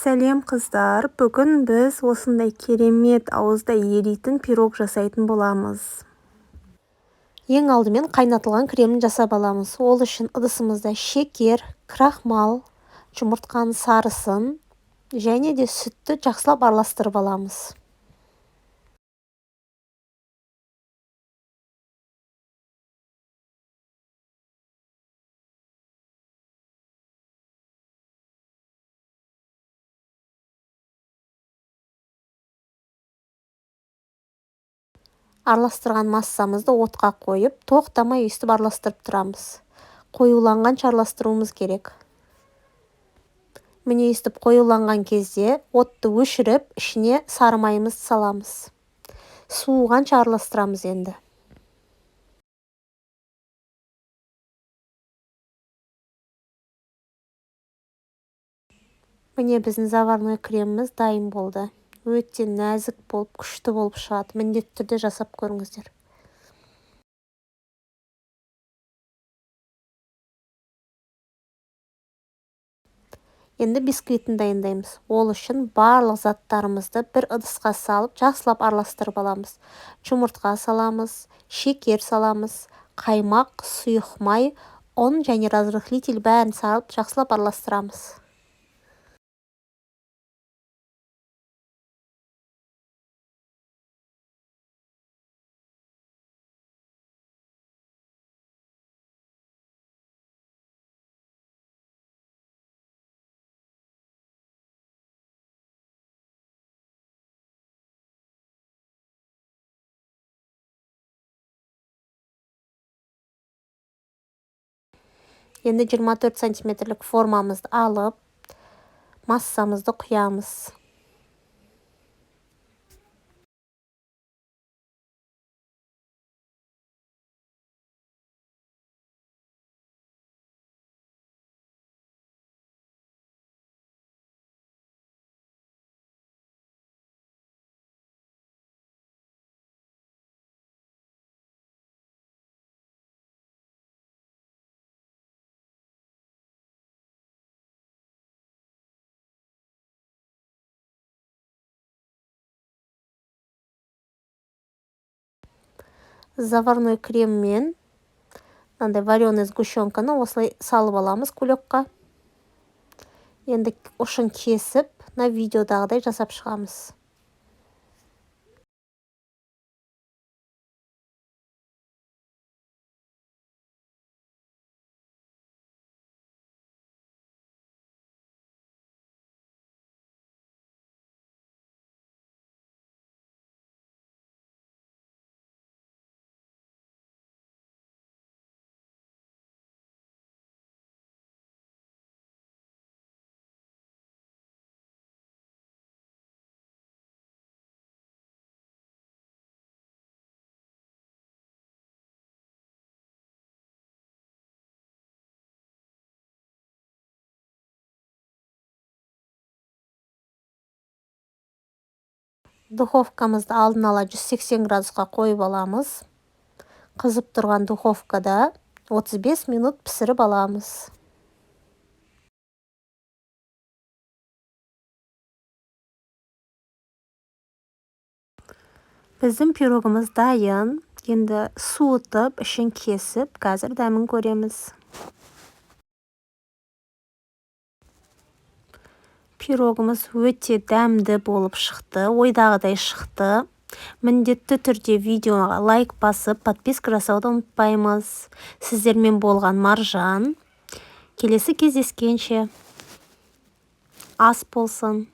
Сәлем қыздар, бүгін біз осындай керемет ауызда еритін пирог жасайтын боламыз. Ең алдымен қайнатылған кремін жасап аламыз. Ол үшін ыдысымызда шекер, крахмал, жұмыртқаның сарысын және де сүтті жақсылап араластырып аламыз. Араластырған массамызды отқа қойып, тоқтамай өстіп араластырып тұрамыз. Қоюланғанша араластыруымыз керек. Міне өстіп қоюланған кезде отты өшіріп, ішіне сары майымызды саламыз. Суығанша араластырамыз енді. Міне біздің заварной креміміз дайын болды. Өте нәзік болып, күшті болып шығады. Міндетті түрде жасап көріңіздер. Енді бисквитін дайындаймыз. Ол үшін барлық заттарымызды бір ыдысқа салып, жақсылап араластырып аламыз. Жұмыртқа саламыз, шекер саламыз, қаймақ, сұйық май, ұн және разрыхлитель бәрін салып, жақсылап араластырамыз. Енді 24 сантиметрлік формамызды алып, массамызды құямыз. Заварной креммен вареный сгущенканы осылай салып аламыз кулекқа. Енді ұшын кесіп, видеодағыдай жасап шығамыз. Духовкамызды алдын ала 180 градусқа қойып аламыз. Қызып тұрған духовкада 35 минут пісіріп аламыз. Біздің пирогымыз дайын. Енді суытып, ішін кесіп, қазір дәмін көреміз. Пирогымыз өте дәмді болып шықты, ойдағыдай шықты. Міндетті түрде видеоға лайк басып, подписка жасауды ұмытпаймыз. Сіздермен болған Маржан. Келесі кездескенше ас болсын.